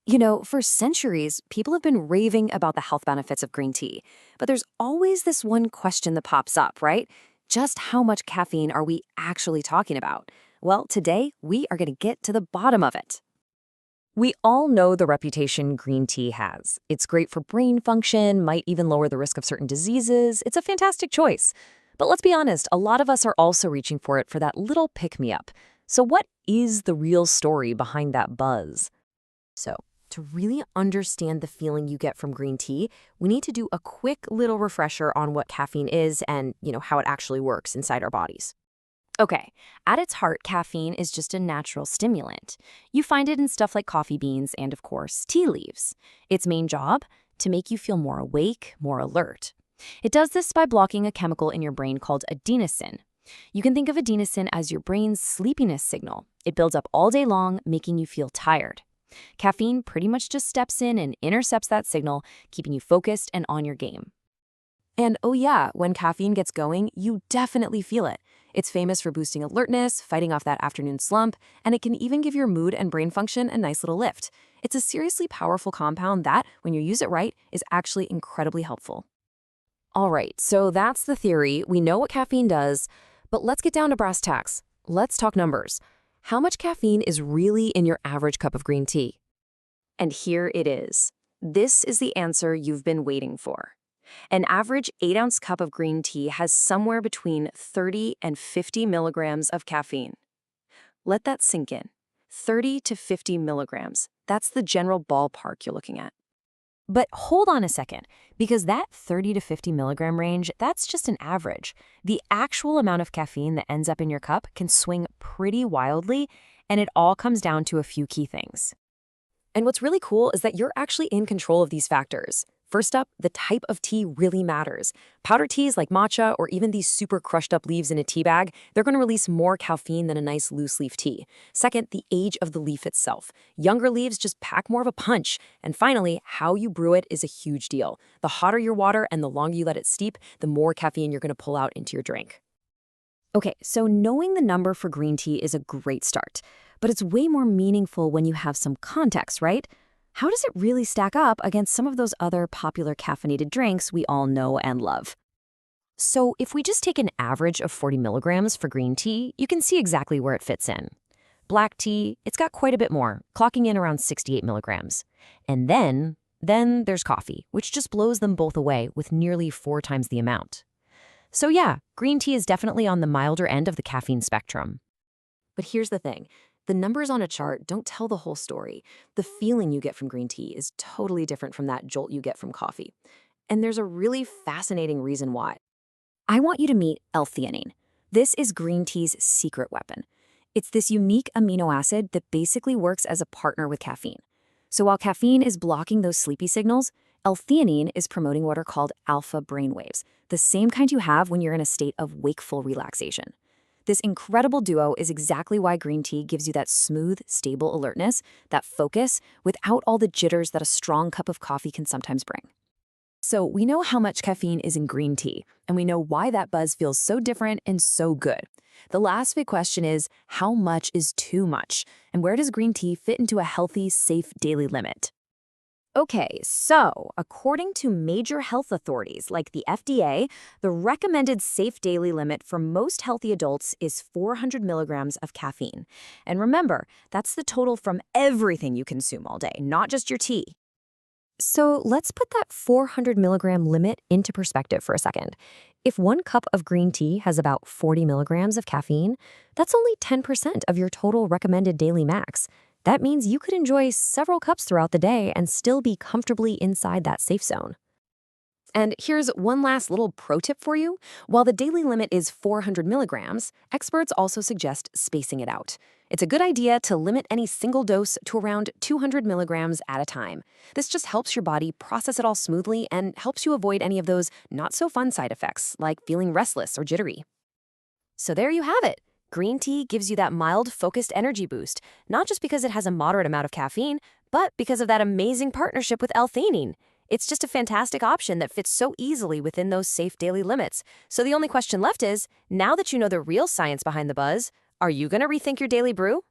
For centuries, people have been raving about the health benefits of green tea. But there's always this one question that pops up, right? Just how much caffeine are we actually talking about? Well, today we are going to get to the bottom of it. We all know the reputation green tea has. It's great for brain function, might even lower the risk of certain diseases. It's a fantastic choice. But let's be honest, a lot of us are also reaching for it for that little pick-me-up. So what is the real story behind that buzz? So, to really understand the feeling you get from green tea, we need to do a quick little refresher on what caffeine is and, how it actually works inside our bodies. Okay, at its heart, caffeine is just a natural stimulant. You find it in stuff like coffee beans and, of course, tea leaves. Its main job? To make you feel more awake, more alert. It does this by blocking a chemical in your brain called adenosine. You can think of adenosine as your brain's sleepiness signal. It builds up all day long, making you feel tired. Caffeine pretty much just steps in and intercepts that signal, keeping you focused and on your game. And oh yeah, when caffeine gets going, you definitely feel it. It's famous for boosting alertness, fighting off that afternoon slump, and it can even give your mood and brain function a nice little lift. It's a seriously powerful compound that, when you use it right, is actually incredibly helpful. All right, so that's the theory. We know what caffeine does, but let's get down to brass tacks. Let's talk numbers. How much caffeine is really in your average cup of green tea? And here it is. This is the answer you've been waiting for. An average 8-ounce cup of green tea has somewhere between 30 and 50 milligrams of caffeine. Let that sink in. 30 to 50 milligrams. That's the general ballpark you're looking at. But hold on a second, because that 30 to 50 milligram range, that's just an average. The actual amount of caffeine that ends up in your cup can swing pretty wildly, and it all comes down to a few key things. And what's really cool is that you're actually in control of these factors. First up, the type of tea really matters. Powdered teas like matcha or even these super crushed up leaves in a tea bag, they're going to release more caffeine than a nice loose leaf tea. Second, the age of the leaf itself. Younger leaves just pack more of a punch. And finally, how you brew it is a huge deal. The hotter your water and the longer you let it steep, the more caffeine you're going to pull out into your drink. Okay, so knowing the number for green tea is a great start. But it's way more meaningful when you have some context, right? How does it really stack up against some of those other popular caffeinated drinks we all know and love? So if we just take an average of 40 milligrams for green tea, you can see exactly where it fits in. Black tea, it's got quite a bit more, clocking in around 68 milligrams. And then there's coffee, which just blows them both away with nearly 4 times the amount. So yeah, green tea is definitely on the milder end of the caffeine spectrum. But here's the thing. The numbers on a chart don't tell the whole story. The feeling you get from green tea is totally different from that jolt you get from coffee. And there's a really fascinating reason why. I want you to meet L-theanine. This is green tea's secret weapon. It's this unique amino acid that basically works as a partner with caffeine. So while caffeine is blocking those sleepy signals, L-theanine is promoting what are called alpha brainwaves, the same kind you have when you're in a state of wakeful relaxation. This incredible duo is exactly why green tea gives you that smooth, stable alertness, that focus, without all the jitters that a strong cup of coffee can sometimes bring. So we know how much caffeine is in green tea, and we know why that buzz feels so different and so good. The last big question is, how much is too much? And where does green tea fit into a healthy, safe daily limit? Okay, so according to major health authorities like the FDA, the recommended safe daily limit for most healthy adults is 400 milligrams of caffeine. And remember, that's the total from everything you consume all day, not just your tea. So let's put that 400 milligram limit into perspective for a second. If 1 cup of green tea has about 40 milligrams of caffeine, that's only 10% of your total recommended daily max. That means you could enjoy several cups throughout the day and still be comfortably inside that safe zone. And here's one last little pro tip for you. While the daily limit is 400 milligrams, experts also suggest spacing it out. It's a good idea to limit any single dose to around 200 milligrams at a time. This just helps your body process it all smoothly and helps you avoid any of those not-so-fun side effects, like feeling restless or jittery. So there you have it. Green tea gives you that mild, focused energy boost, not just because it has a moderate amount of caffeine, but because of that amazing partnership with L-theanine. It's just a fantastic option that fits so easily within those safe daily limits. So the only question left is, now that you know the real science behind the buzz, are you going to rethink your daily brew?